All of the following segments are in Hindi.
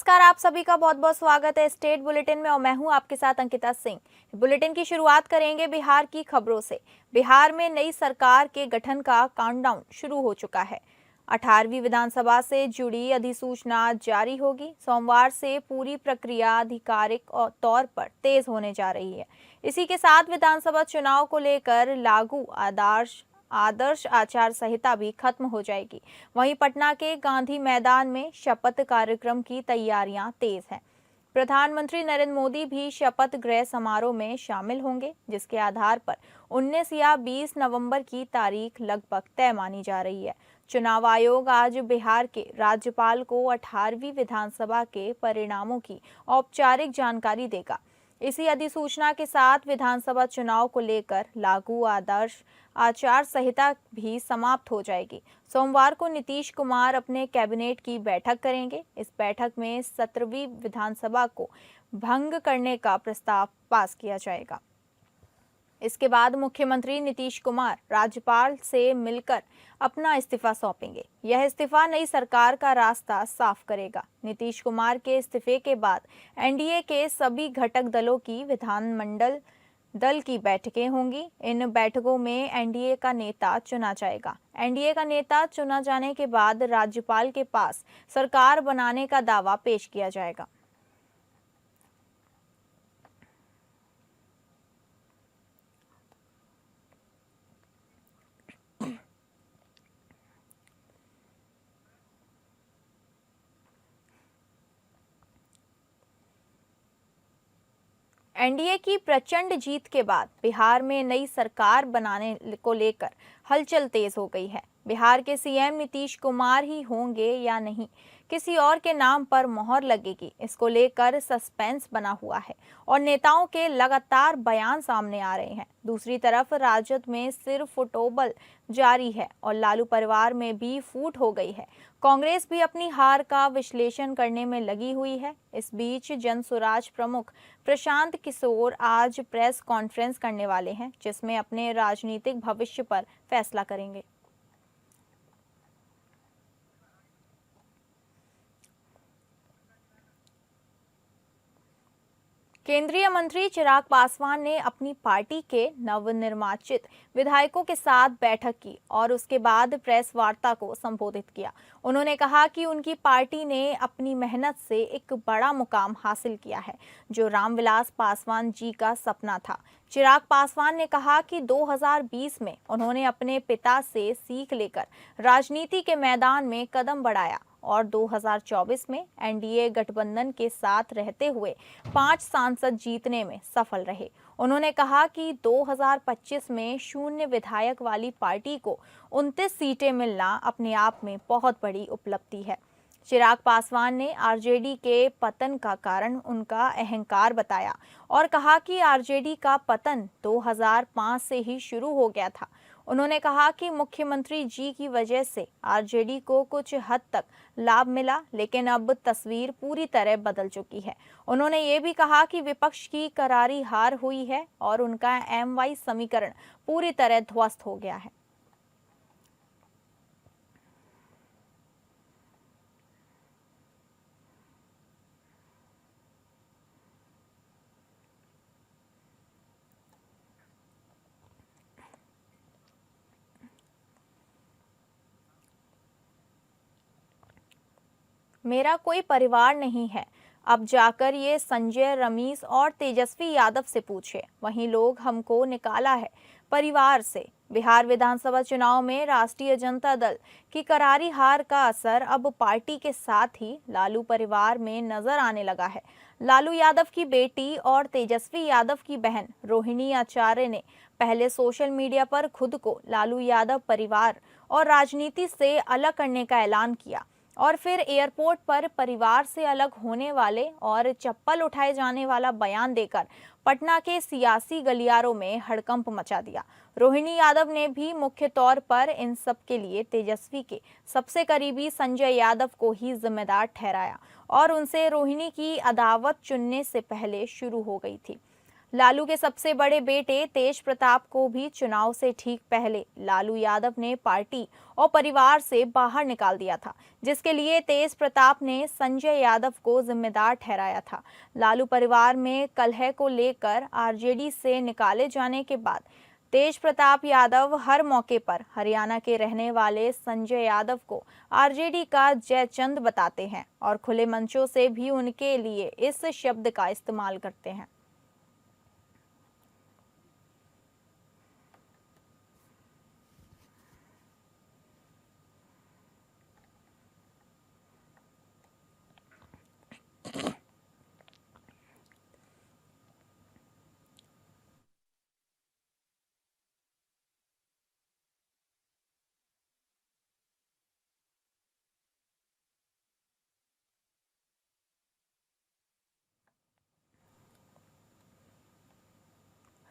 नमस्कार, आप सभी का बहुत बहुत स्वागत है स्टेट बुलेटिन में और मैं हूं आपके साथ अंकिता सिंह। बुलेटिन की शुरुआत करेंगे बिहार की खबरों से। बिहार में नई सरकार के गठन का काउंटडाउन शुरू हो चुका है। 18वीं विधानसभा से जुड़ी अधिसूचना जारी होगी। सोमवार से पूरी प्रक्रिया आधिकारिक तौर पर तेज होने जा रही है। इसी के साथ विधानसभा चुनाव को लेकर लागू आदर्श आचार संहिता भी खत्म हो जाएगी। वहीं पटना के गांधी मैदान में शपथ कार्यक्रम की तैयारियां तेज हैं। प्रधानमंत्री नरेंद्र मोदी भी शपथ ग्रहण समारोह में शामिल होंगे, जिसके आधार पर 19 या 20 नवंबर की तारीख लगभग तय मानी जा रही है। चुनाव आयोग आज बिहार के राज्यपाल को 18वीं विधानसभा के परिणामों की औपचारिक जानकारी देगा। इसी अधिसूचना के साथ विधानसभा चुनाव को लेकर लागू आदर्श आचार संहिता भी समाप्त हो जाएगी। सोमवार को नीतीश कुमार अपने कैबिनेट की बैठक करेंगे। इस बैठक में 17वीं विधानसभा को भंग करने का प्रस्ताव पास किया जाएगा। इसके बाद मुख्यमंत्री नीतीश कुमार राज्यपाल से मिलकर अपना इस्तीफा सौंपेंगे। यह इस्तीफा नई सरकार का रास्ता साफ करेगा। नीतीश कुमार के इस्तीफे के बाद एनडीए के सभी घटक दलों की विधानमंडल दल की बैठकें होंगी। इन बैठकों में एनडीए का नेता चुना जाएगा। एनडीए का नेता चुना जाने के बाद राज्यपाल के पास सरकार बनाने का दावा पेश किया जाएगा। एनडीए की प्रचंड जीत के बाद बिहार में नई सरकार बनाने को लेकर हलचल तेज हो गई है। बिहार के सीएम नीतीश कुमार ही होंगे या नहीं, किसी और के नाम पर मोहर लगेगी, इसको लेकर सस्पेंस बना हुआ है और नेताओं के लगातार बयान सामने आ रहे हैं। दूसरी तरफ राजद में सिर फुटोबल जारी है और लालू परिवार में भी फूट हो गई है। कांग्रेस भी अपनी हार का विश्लेषण करने में लगी हुई है। इस बीच जनसुराज प्रमुख प्रशांत किशोर आज प्रेस कॉन्फ्रेंस करने वाले हैं, जिसमें अपने राजनीतिक भविष्य पर फैसला करेंगे। केंद्रीय मंत्री चिराग पासवान ने अपनी पार्टी के नवनिर्वाचित विधायकों के साथ बैठक की और उसके बाद प्रेस वार्ता को संबोधित किया। उन्होंने कहा कि उनकी पार्टी ने अपनी मेहनत से एक बड़ा मुकाम हासिल किया है, जो रामविलास पासवान जी का सपना था। चिराग पासवान ने कहा कि 2020 में उन्होंने अपने पिता से सीख लेकर राजनीति के मैदान में कदम बढ़ाया और 2024 में एनडीए गठबंधन के साथ रहते हुए 5 सांसद जीतने में सफल रहे। उन्होंने कहा कि 2025 में शून्य विधायक वाली पार्टी को 29 सीटें मिलना अपने आप में बहुत बड़ी उपलब्धि है। चिराग पासवान ने आरजेडी के पतन का कारण उनका अहंकार बताया और कहा कि आरजेडी का पतन 2005 से ही शुरू हो गया था। उन्होंने कहा कि मुख्यमंत्री जी की वजह से आरजेडी को कुछ हद तक लाभ मिला, लेकिन अब तस्वीर पूरी तरह बदल चुकी है। उन्होंने ये भी कहा कि विपक्ष की करारी हार हुई है और उनका एमवाई समीकरण पूरी तरह ध्वस्त हो गया है। मेरा कोई परिवार नहीं है, अब जाकर ये संजय, रमीश और तेजस्वी यादव से पूछे। वहीं लोग हमको निकाला है परिवार से। बिहार विधानसभा चुनाव में राष्ट्रीय जनता दल की करारी हार का असर अब पार्टी के साथ ही लालू परिवार में नजर आने लगा है। लालू यादव की बेटी और तेजस्वी यादव की बहन रोहिणी आचार्य ने पहले सोशल मीडिया पर खुद को लालू यादव परिवार और राजनीति से अलग करने का ऐलान किया और फिर एयरपोर्ट पर परिवार से अलग होने वाले और चप्पल उठाए जाने वाला बयान देकर पटना के सियासी गलियारों में हड़कंप मचा दिया। रोहिणी यादव ने भी मुख्य तौर पर इन सब के लिए तेजस्वी के सबसे करीबी संजय यादव को ही जिम्मेदार ठहराया और उनसे रोहिणी की अदावत चुनने से पहले शुरू हो गई थी। लालू के सबसे बड़े बेटे तेज प्रताप को भी चुनाव से ठीक पहले लालू यादव ने पार्टी और परिवार से बाहर निकाल दिया था, जिसके लिए तेज प्रताप ने संजय यादव को जिम्मेदार ठहराया था। लालू परिवार में कलह को लेकर आरजेडी से निकाले जाने के बाद तेज प्रताप यादव हर मौके पर हरियाणा के रहने वाले संजय यादव को आरजेडी का जयचंद बताते हैं और खुले मंचों से भी उनके लिए इस शब्द का इस्तेमाल करते हैं।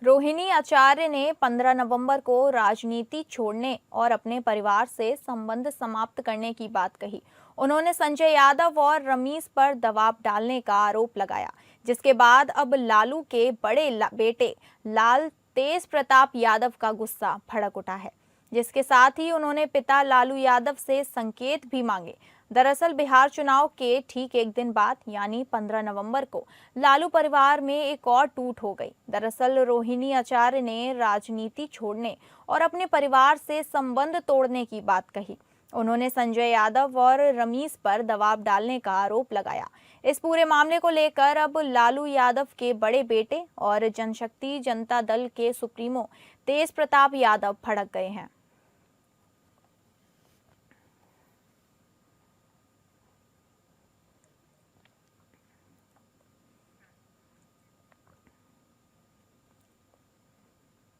रोहिणी आचार्य ने 15 नवंबर को राजनीति छोड़ने और अपने परिवार से संबंध समाप्त करने की बात कही। उन्होंने संजय यादव और रमीज पर दबाव डालने का आरोप लगाया, जिसके बाद अब लालू के बड़े बेटे लाल तेज प्रताप यादव का गुस्सा भड़क उठा है, जिसके साथ ही उन्होंने पिता लालू यादव से संकेत भी मांगे। दरअसल बिहार चुनाव के ठीक एक दिन बाद यानी 15 नवंबर को लालू परिवार में एक और टूट हो गई। दरअसल रोहिणी आचार्य ने राजनीति छोड़ने और अपने परिवार से संबंध तोड़ने की बात कही। उन्होंने संजय यादव और रमीज पर दबाव डालने का आरोप लगाया। इस पूरे मामले को लेकर अब लालू यादव के बड़े बेटे और जनशक्ति जनता दल के सुप्रीमो तेज प्रताप यादव भड़क गए हैं।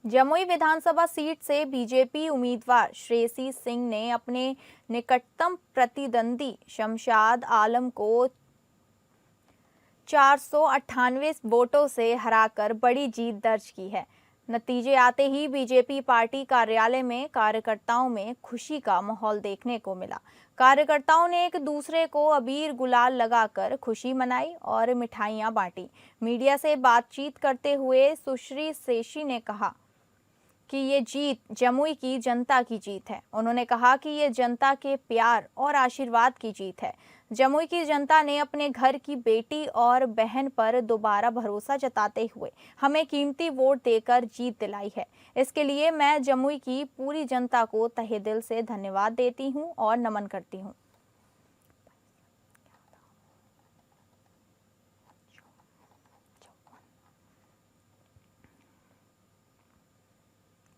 जमुई विधानसभा सीट से बीजेपी उम्मीदवार श्रेयसी सिंह ने अपने निकटतम प्रतिद्वंदी शमशाद आलम को 498 वोटों से हराकर बड़ी जीत दर्ज की है। नतीजे आते ही बीजेपी पार्टी कार्यालय में कार्यकर्ताओं में खुशी का माहौल देखने को मिला। कार्यकर्ताओं ने एक दूसरे को अबीर गुलाल लगाकर खुशी मनाई और मिठाइयां बांटी। मीडिया से बातचीत करते हुए सुश्री सेशी ने कहा कि ये जीत जमुई की जनता की जीत है। उन्होंने कहा कि ये जनता के प्यार और आशीर्वाद की जीत है। जमुई की जनता ने अपने घर की बेटी और बहन पर दोबारा भरोसा जताते हुए हमें कीमती वोट देकर जीत दिलाई है। इसके लिए मैं जमुई की पूरी जनता को तहे दिल से धन्यवाद देती हूं और नमन करती हूं।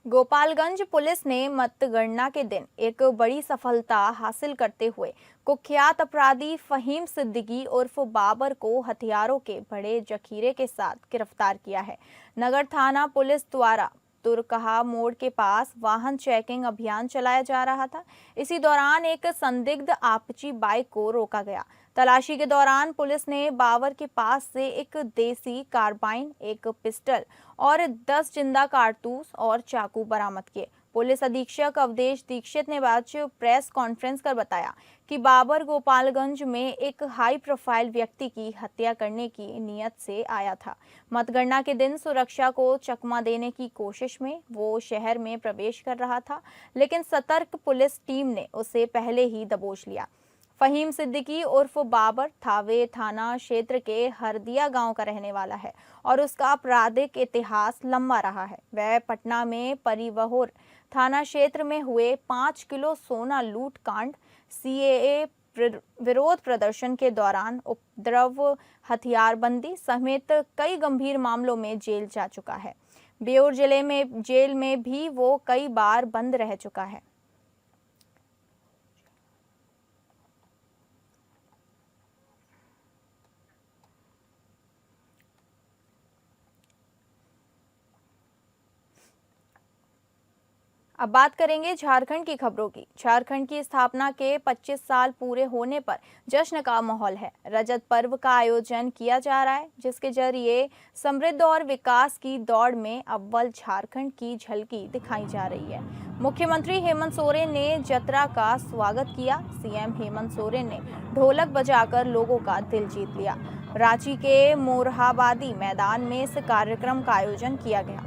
गोपालगंज पुलिस ने मतगणना के दिन एक बड़ी सफलता हासिल करते हुए कुख्यात अपराधी फहीम सिद्दीकी उर्फ बाबर को हथियारों के बड़े जखीरे के साथ गिरफ्तार किया है। नगर थाना पुलिस द्वारा तुरकहा मोड़ के पास वाहन चेकिंग अभियान चलाया जा रहा था। इसी दौरान एक संदिग्ध आपची बाइक को रोका गया। तलाशी के दौरान पुलिस ने बाबर के पास से एक देसी कार्बाइन, एक पिस्टल और 10 जिंदा कारतूस और चाकू बरामद किए। पुलिस अधीक्षक अवधेश दीक्षित ने बाद प्रेस कॉन्फ्रेंस कर बताया कि बाबर गोपालगंज में एक हाई प्रोफाइल व्यक्ति की हत्या करने की नीयत से आया था। मतगणना के दिन सुरक्षा को चकमा देने की कोशिश में वो शहर में प्रवेश कर रहा था, लेकिन सतर्क पुलिस टीम ने उसे पहले ही दबोच लिया। फहीम सिद्दीकी उर्फ बाबर थावे थाना क्षेत्र के हरदिया गांव का रहने वाला है और उसका आपराधिक इतिहास लंबा रहा है। वह पटना में परिवहन थाना क्षेत्र में हुए 5 किलो सोना लूट कांड, सीएए विरोध प्रदर्शन के दौरान उपद्रव, हथियारबंदी समेत कई गंभीर मामलों में जेल जा चुका है। बेऊर जेल में भी वो कई बार बंद रह चुका है। अब बात करेंगे झारखंड की खबरों की। झारखंड की स्थापना के 25 साल पूरे होने पर जश्न का माहौल है। रजत पर्व का आयोजन किया जा रहा है, जिसके जरिए समृद्ध और विकास की दौड़ में अव्वल झारखंड की झलकी दिखाई जा रही है। मुख्यमंत्री हेमंत सोरेन ने जतरा का स्वागत किया। सीएम हेमंत सोरेन ने ढोलक बजाकर लोगों का दिल जीत लिया। रांची के मोरहाबादी मैदान में इस कार्यक्रम का आयोजन किया गया।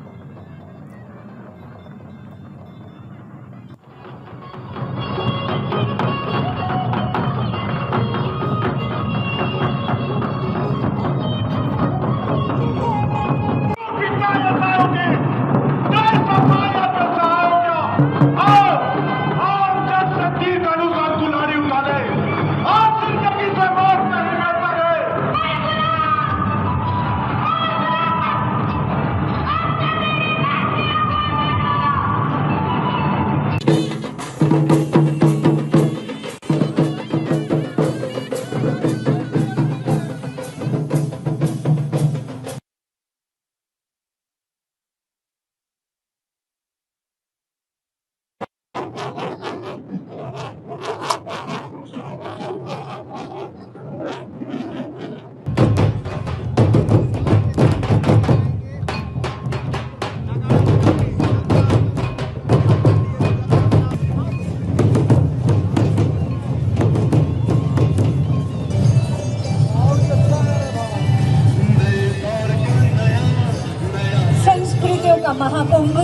संस्कृतियों का महाकुंभ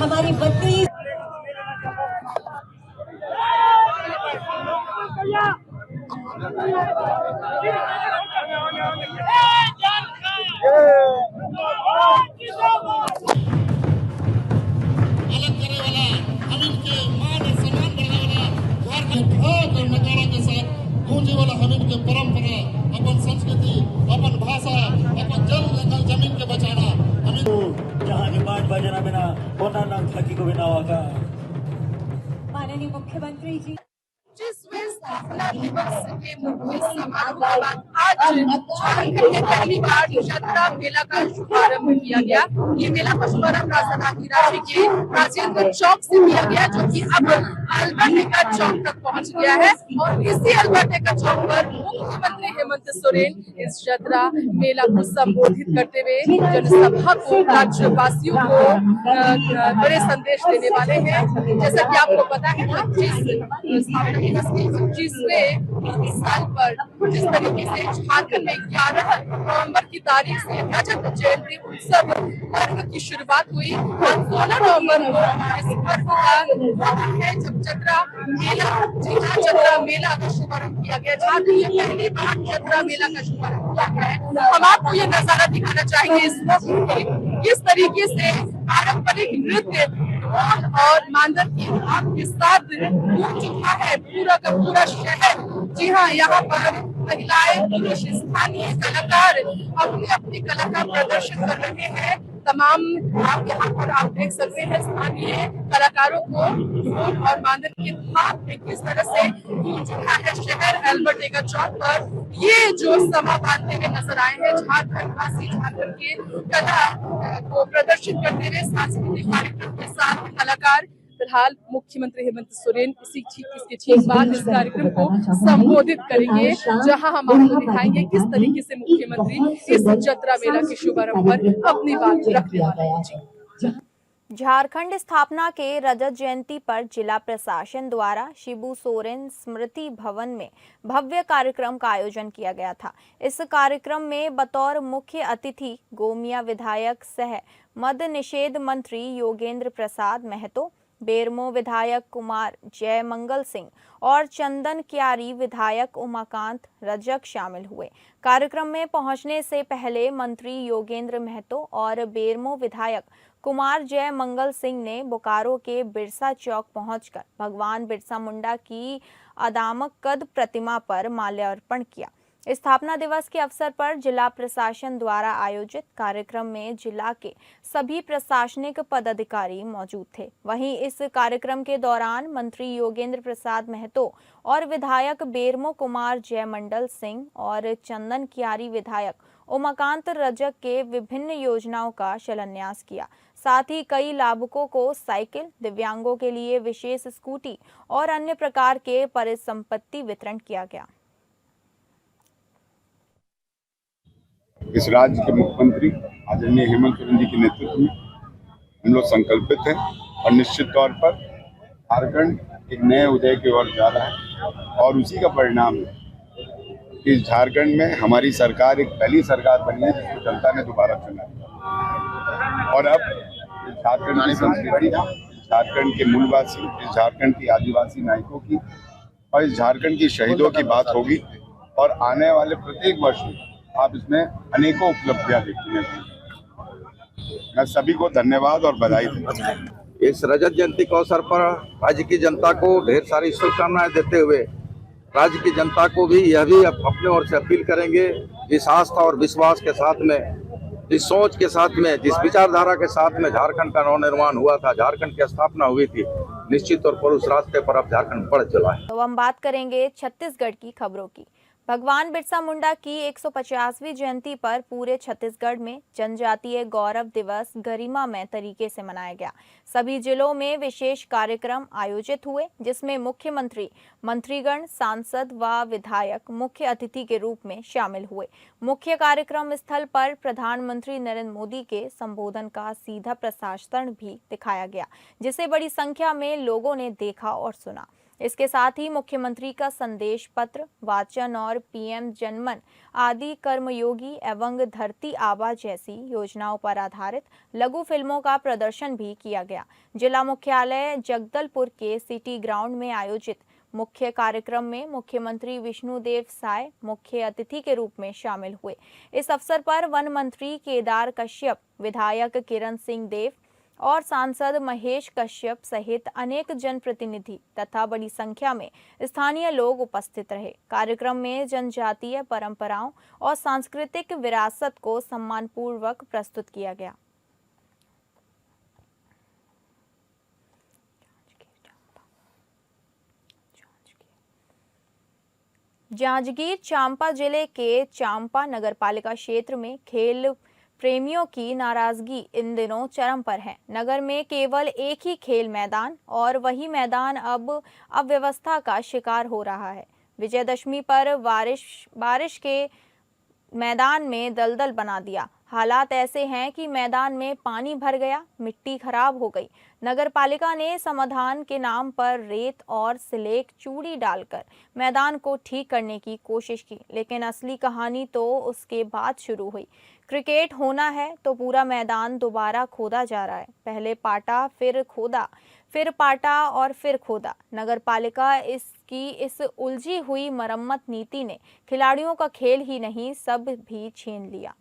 हमारी 32 गूंजे वाला हमिन के परंपरा, अपन संस्कृति, अपन भाषा, अपन जमीन के बचाना जहाँ की बाट बजना बिना होना ना थकी को बिना वाका। माननीय मुख्यमंत्री जी 25वें स्थापना दिवस के मुख्य समारोह के बाद आज झारखंड में पहली बार चतरा मेला का शुभारंभ किया गया। ये मेला का शुभारंभ राजधानी रांची के राजेंद्र चौक से किया गया, जो कि अब अल्बर्ट एक्का चौक तक पहुंच गया है। और इसी अल्बर्ट एक्का चौक पर मुख्यमंत्री हेमंत सोरेन इस चतरा मेला को संबोधित करते हुए जनसभा को, राज्यवासियों को बड़े संदेश देने वाले हैं। जैसा कि आपको पता है, 25वें साल पर जिस तरीके से झारखंड में 11 नवंबर की तारीख से रजत जयंती उत्सव पर्व की शुरुआत हुई। 16 नवंबर को इस पर्व का है जब चतरा मेला का शुभारंभ किया गया। झारखंड में पहली बार चतरा मेला का शुभारंभ किया गया है। हम आपको ये नजारा दिखाना चाहेंगे इस वक्त किस तरीके से पारंपरिक नृत्य और मांदर की भाव के साथ गूंज चुका है पूरा का पूरा शहर। जी हाँ, यहाँ पर महिलाएं, पुरुष, स्थानीय कलाकार अपनी अपनी कला का प्रदर्शन कर रहे हैं। तमाम आप यहाँ पर आप देख सकते हैं स्थानीय कलाकारों को ढोल और मांदर की थाप में किस तरह से गूंज उठा है शहर। अल्बर्ट एक्का चौक पर ये जो समा बांधते हुए नजर आए हैं झारखंड वासी, झारखंड के कला को प्रदर्शित करते हुए सांस्कृतिक कार्यक्रम के साथ कलाकार। फिलहाल मुख्यमंत्री हेमंत सोरेन इसके ठीक बाद इस कार्यक्रम को संबोधित करेंगे, जहां हम आपको दिखाएंगे किस तरीके से मुख्यमंत्री इस चतरा मेला के शुभारंभ पर अपनी बात रखने वाले हैं। झारखंड स्थापना के रजत जयंती पर जिला प्रशासन द्वारा शिबू सोरेन स्मृति भवन में भव्य कार्यक्रम का आयोजन किया गया था। इस कार्यक्रम में बतौर मुख्य अतिथि गोमिया विधायक सह मद्य निषेध मंत्री योगेंद्र प्रसाद महतो, बेरमो विधायक कुमार जयमंगल सिंह और चंदन क्यारी विधायक उमाकांत रजक शामिल हुए। कार्यक्रम में पहुंचने से पहले मंत्री योगेंद्र महतो और बेरमो विधायक कुमार जयमंगल सिंह ने बोकारो के बिरसा चौक पहुंचकर भगवान बिरसा मुंडा की अदामक कद प्रतिमा पर माल्यार्पण किया। स्थापना दिवस के अवसर पर जिला प्रशासन द्वारा आयोजित कार्यक्रम में जिला के सभी प्रशासनिक पदाधिकारी मौजूद थे। वहीं इस कार्यक्रम के दौरान मंत्री योगेंद्र प्रसाद महतो और विधायक बेरमो कुमार जयमंडल सिंह और चंदन क्यारी विधायक उमाकांत रजक के विभिन्न योजनाओं का शिलान्यास किया। साथ ही कई लाभुकों को साइकिल, दिव्यांगों के लिए विशेष स्कूटी और अन्य प्रकार के परिसंपत्ति वितरण किया गया। इस राज्य के मुख्यमंत्री आदरणीय हेमंत सोरेन जी के नेतृत्व में हम लोग संकल्पित हैं और निश्चित तौर पर झारखंड एक नए उदय की ओर जा रहा है और उसी का परिणाम है कि झारखंड में हमारी सरकार एक पहली सरकार बनी है जिसको जनता ने दोबारा चुना है। और अब झारखंड की संस्कृति, झारखंड के मूलवासी, इस झारखंड की आदिवासी नायकों की और इस झारखंड की शहीदों की बात होगी। और आने वाले प्रत्येक वर्ष में आप इसमें अनेकों उपलब्धियां देखने को। मैं सभी को धन्यवाद और बधाई देता हूं। इस रजत जयंती के अवसर पर राज्य की जनता को ढेर सारी शुभकामनाएं देते हुए राज्य की जनता को भी यह भी अपने ओर से अपील करेंगे, इस आस्था और विश्वास के साथ में, इस सोच के साथ में, जिस विचारधारा के साथ में झारखंड का नवनिर्माण हुआ था, झारखंड की स्थापना हुई थी, निश्चित तौर पर उस रास्ते पर अब झारखंड बढ़ चला है। तो हम बात करेंगे छत्तीसगढ़ की खबरों की। भगवान बिरसा मुंडा की 150वीं जयंती पर पूरे छत्तीसगढ़ में जनजातीय गौरव दिवस गरिमामय तरीके से मनाया गया। सभी जिलों में विशेष कार्यक्रम आयोजित हुए, जिसमें मुख्यमंत्री, मंत्रीगण, सांसद व विधायक मुख्य अतिथि के रूप में शामिल हुए। मुख्य कार्यक्रम स्थल पर प्रधानमंत्री नरेंद्र मोदी के संबोधन का सीधा प्रसारण भी दिखाया गया, जिसे बड़ी संख्या में लोगों ने देखा और सुना। इसके साथ ही मुख्यमंत्री का संदेश पत्र वाचन और पीएम जनमन आदि कर्मयोगी एवं धरती आबा जैसी योजनाओं पर आधारित लघु फिल्मों का प्रदर्शन भी किया गया। जिला मुख्यालय जगदलपुर के सिटी ग्राउंड में आयोजित मुख्य कार्यक्रम में मुख्यमंत्री विष्णुदेव साय मुख्य अतिथि के रूप में शामिल हुए। इस अवसर पर वन मंत्री केदार कश्यप, विधायक किरण सिंह देव और सांसद महेश कश्यप सहित अनेक जनप्रतिनिधि तथा बड़ी संख्या में स्थानीय लोग उपस्थित रहे। कार्यक्रम में जनजातीय परंपराओं और सांस्कृतिक विरासत को सम्मानपूर्वक प्रस्तुत किया गया। जांजगीर चांपा जिले के चांपा नगरपालिका क्षेत्र में खेल प्रेमियों की नाराजगी इन दिनों चरम पर है। नगर में केवल एक ही खेल मैदान और वही मैदान अब अव्यवस्था का शिकार हो रहा है। विजयदशमी पर बारिश के मैदान में दलदल बना दिया। हालात ऐसे हैं कि मैदान में पानी भर गया, मिट्टी खराब हो गई। नगर पालिका ने समाधान के नाम पर रेत और सिलेक चूड़ी डालकर मैदान को ठीक करने की कोशिश की, लेकिन असली कहानी तो उसके बाद शुरू हुई। क्रिकेट होना है तो पूरा मैदान दोबारा खोदा जा रहा है। पहले पाटा, फिर खोदा, फिर पाटा और फिर खोदा। नगर पालिका इसकी इस उलझी हुई मरम्मत नीति ने खिलाड़ियों का खेल ही नहीं, सब भी छीन लिया।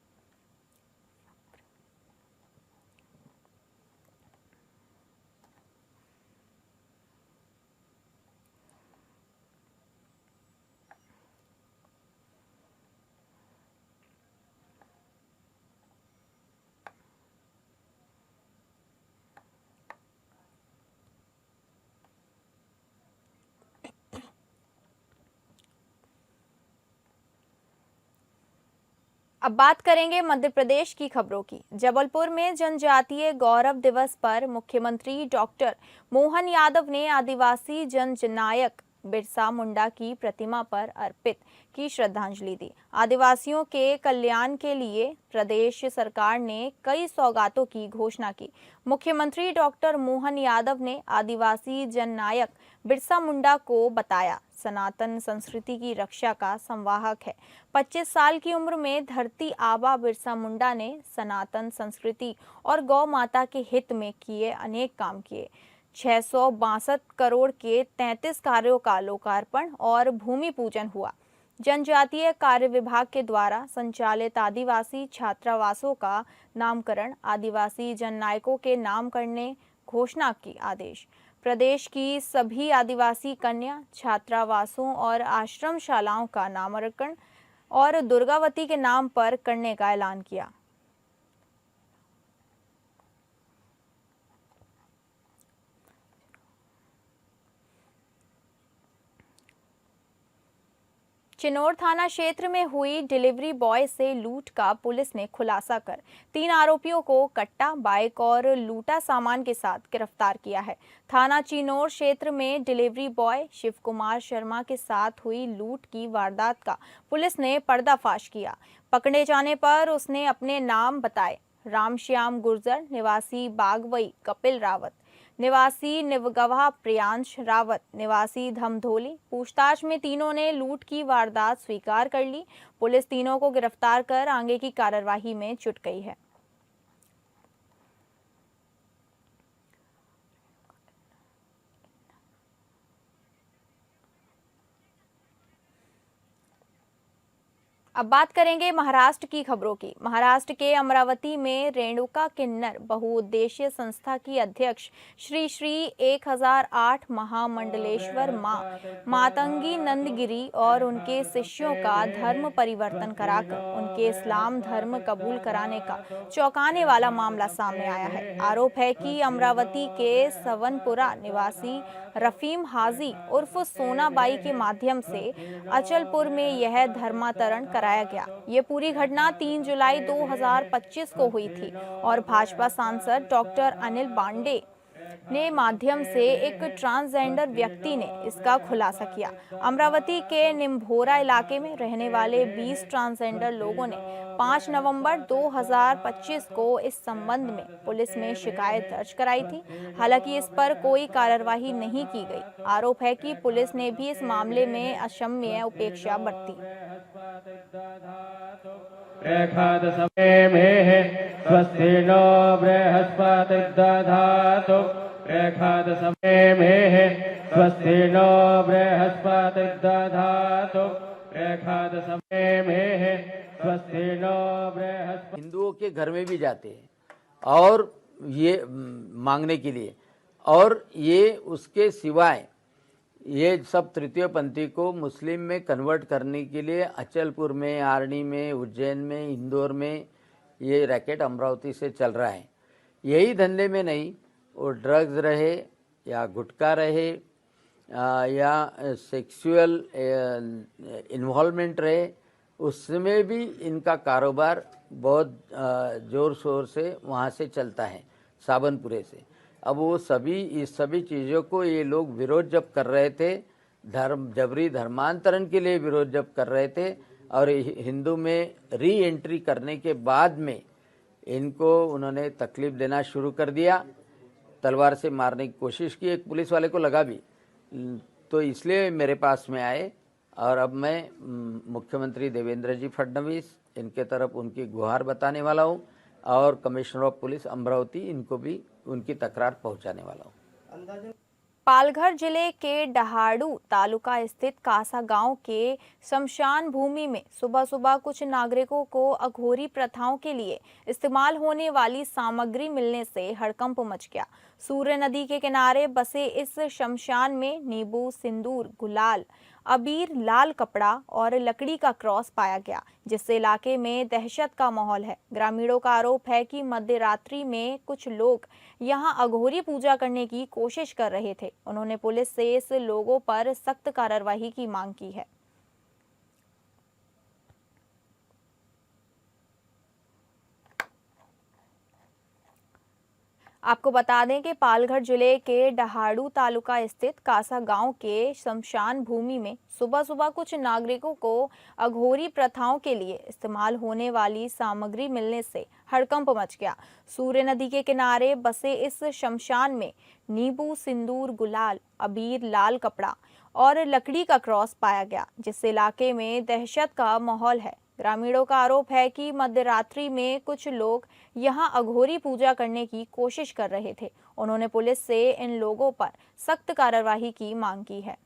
अब बात करेंगे मध्य प्रदेश की खबरों की। जबलपुर में जनजातीय गौरव दिवस पर मुख्यमंत्री डॉक्टर मोहन यादव ने आदिवासी जननायक बिरसा मुंडा की प्रतिमा पर अर्पित की श्रद्धांजलि दी। आदिवासियों के कल्याण के लिए प्रदेश सरकार ने कई सौगातों की घोषणा की। मुख्यमंत्री डॉक्टर मोहन यादव ने आदिवासी जननायक बिरसा मुंडा को बताया सनातन संस्कृति की रक्षा का संवाहक है। 25 साल की उम्र में धरती आबा बिरसा मुंडा ने सनातन संस्कृति और गौ माता के हित में किए अनेक काम किए। 662 करोड़ के 33 कार्यों का लोकार्पण और भूमि पूजन हुआ। जनजातीय कार्य विभाग के द्वारा संचालित आदिवासी छात्रावासों का नामकरण, आदिवासी जननायकों के नाम करने घोषणा की आदेश। प्रदेश की सभी आदिवासी कन्या छात्रावासों और आश्रमशालाओं का नामकरण और दुर्गावती के नाम पर करने का ऐलान किया। चिनौर थाना क्षेत्र में हुई डिलीवरी बॉय से लूट का पुलिस ने खुलासा कर 3 आरोपियों को कट्टा, बाइक और लूटा सामान के साथ गिरफ्तार किया है। थाना चिनौर क्षेत्र में डिलीवरी बॉय शिव कुमार शर्मा के साथ हुई लूट की वारदात का पुलिस ने पर्दाफाश किया। पकड़े जाने पर उसने अपने नाम बताए। रामश्याम गुर्जर निवासी बागवई कपिल रावत, निवासी निवगवा प्रियांश रावत निवासी धमधोली। पूछताछ में तीनों ने लूट की वारदात स्वीकार कर ली। पुलिस तीनों को गिरफ्तार कर आगे की कार्रवाई में जुट गई है। अब बात करेंगे महाराष्ट्र की खबरों की। महाराष्ट्र के अमरावती में रेणुका किन्नर बहुउद्देशीय संस्था की अध्यक्ष श्री श्री 1008 महामंडलेश्वर मां मातंगी नंदगिरी और उनके शिष्यों का धर्म परिवर्तन कराकर उनके इस्लाम धर्म कबूल कराने का चौंकाने वाला मामला सामने आया है। आरोप है कि अमरावती के सवनपुरा निवासी रफीम हाजी उर्फ सोनाबाई के माध्यम से अचलपुर में यह धर्मांतरण कराया गया। ये पूरी घटना 3 जुलाई 2025 को हुई थी और भाजपा सांसद डॉक्टर अनिल बांडे ने माध्यम से एक ट्रांसजेंडर व्यक्ति ने इसका खुलासा किया। अमरावती के निम्भोरा इलाके में रहने वाले 20 ट्रांसजेंडर लोगों ने 5 नवंबर 2025 को इस संबंध में पुलिस में शिकायत दर्ज कराई थी। हालांकि इस पर कोई कार्रवाई नहीं की गई। आरोप है कि पुलिस ने भी इस मामले में अक्षम्य उपेक्षा बरती। स्वस्ति नो बृहस्पति दधातु रेखाद समय में स्वस्ति नो बृहस्पति दधातु रेखाद समय में स्वस्ति नो बृहस्पति। हिंदुओं के घर में भी जाते हैं और ये मांगने के लिए, और ये उसके सिवाय ये सब तृतीय पंथी को मुस्लिम में कन्वर्ट करने के लिए अचलपुर में, आरणी में, उज्जैन में, इंदौर में ये रैकेट अमरावती से चल रहा है। यही धंधे में नहीं, वो ड्रग्स रहे या गुटखा रहे या सेक्सुअल इन्वॉल्वमेंट रहे, उसमें भी इनका कारोबार बहुत ज़ोर शोर से वहाँ से चलता है, साबनपुरे से। अब वो इस सभी चीज़ों को ये लोग विरोध जब कर रहे थे, जबरी धर्मांतरण के लिए विरोध जब कर रहे थे और हिंदू में री एंट्री करने के बाद में इनको उन्होंने तकलीफ देना शुरू कर दिया। तलवार से मारने की कोशिश की, एक पुलिस वाले को लगा भी, तो इसलिए मेरे पास में आए। और अब मैं मुख्यमंत्री देवेंद्र जी फडणवीस इनके तरफ उनकी गुहार बताने वाला हूँ और कमिश्नर ऑफ पुलिस अमरावती इनको भी उनकी तकरार पहुँचाने वाला हूँ। पालघर जिले के डहाड़ू तालुका स्थित कासा गांव के शमशान भूमि में सुबह सुबह कुछ नागरिकों को अघोरी प्रथाओं के लिए इस्तेमाल होने वाली सामग्री मिलने से हड़कंप मच गया। सूर्य नदी के किनारे बसे इस शमशान में नींबू, सिंदूर, गुलाल, अबीर, लाल कपड़ा और लकड़ी का क्रॉस पाया गया, जिससे इलाके में दहशत का माहौल है। ग्रामीणों का आरोप है कि मध्य रात्रि में कुछ लोग यहां अघोरी पूजा करने की कोशिश कर रहे थे। उन्होंने पुलिस से इस लोगों पर सख्त कार्रवाई की मांग की है। आपको बता दें कि पालघर जिले के डहाड़ू तालुका स्थित कासा गांव के शमशान भूमि में सुबह सुबह कुछ नागरिकों को अघोरी प्रथाओं के लिए इस्तेमाल होने वाली सामग्री मिलने से हड़कंप मच गया। सूर्य नदी के किनारे बसे इस शमशान में नींबू, सिंदूर, गुलाल, अबीर, लाल कपड़ा और लकड़ी का क्रॉस पाया गया, जिससे इलाके में दहशत का माहौल है। ग्रामीणों का आरोप है कि मध्य रात्रि में कुछ लोग यहां अघोरी पूजा करने की कोशिश कर रहे थे। उन्होंने पुलिस से इन लोगों पर सख्त कार्रवाई की मांग की है।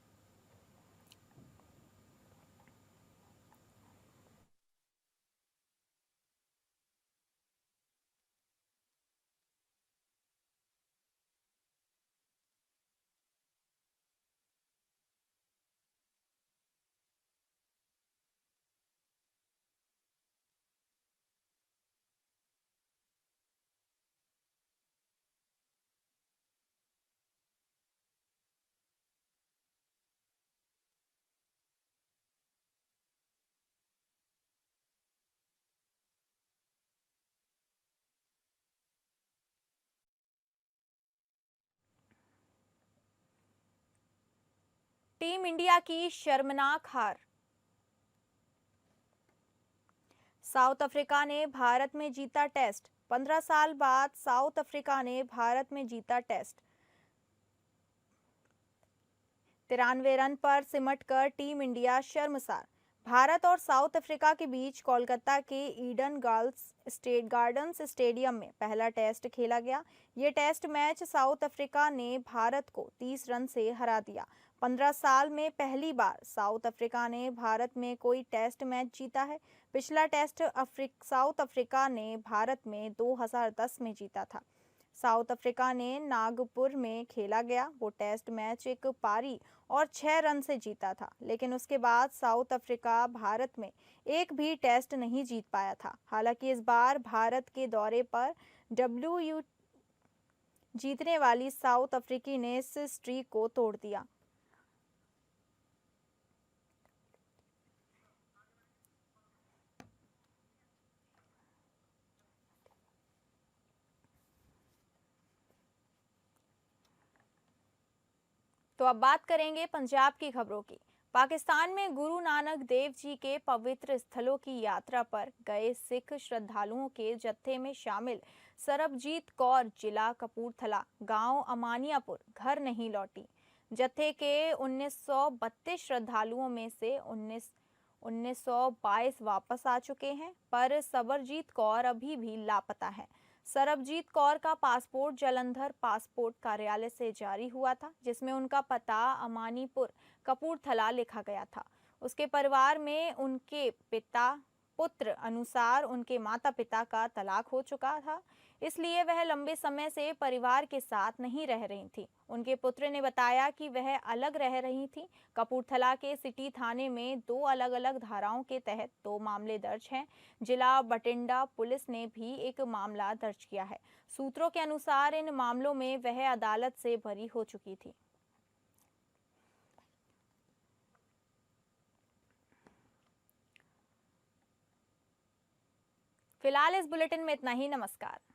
टीम इंडिया की शर्मनाक हार। साउथ अफ्रीका ने भारत में जीता टेस्ट। 15 साल बाद साउथ अफ्रीका ने भारत में जीता टेस्ट। 93 रन पर सिमटकर टीम इंडिया शर्मसार। भारत और साउथ अफ्रीका के बीच कोलकाता के ईडन गार्डन्स स्टेडियम में पहला टेस्ट खेला गया। ये टेस्ट मैच साउथ अफ्रीका ने भारत को 30 रन से हरा दिया। 15 साल में पहली बार साउथ अफ्रीका ने भारत में कोई टेस्ट मैच जीता है। पिछला टेस्ट साउथ अफ्रीका ने भारत में 2010 में जीता था। साउथ अफ्रीका ने नागपुर में खेला गया वो टेस्ट मैच एक पारी और 6 रन से जीता था, लेकिन उसके बाद साउथ अफ्रीका भारत में एक भी टेस्ट नहीं जीत पाया था। हालांकि इस बार भारत के दौरे पर WU जीतने वाली साउथ अफ्रीकी ने इस स्ट्रीक को तोड़ दिया। तो अब बात करेंगे पंजाब की खबरों की। पाकिस्तान में गुरु नानक देव जी के पवित्र स्थलों की यात्रा पर गए सिख श्रद्धालुओं के जत्थे में शामिल सरबजीत कौर जिला कपूरथला गांव अमानियापुर घर नहीं लौटी। जत्थे के 1932 श्रद्धालुओं में से 1922 वापस आ चुके हैं, पर सरबजीत कौर अभी भी लापता है। सरबजीत कौर का पासपोर्ट जालंधर पासपोर्ट कार्यालय से जारी हुआ था, जिसमें उनका पता अमानीपुर कपूरथला लिखा गया था। उसके परिवार में उनके पुत्र अनुसार उनके माता पिता का तलाक हो चुका था, इसलिए वह लंबे समय से परिवार के साथ नहीं रह रही थी। उनके पुत्र ने बताया कि वह अलग रह रही थी। कपूरथला के सिटी थाने में 2 अलग-अलग धाराओं के तहत 2 मामले दर्ज हैं। जिला बठिंडा पुलिस ने भी एक मामला दर्ज किया है। सूत्रों के अनुसार इन मामलों में वह अदालत से बरी हो चुकी थी। फिलहाल इस बुलेटिन में इतना ही। नमस्कार।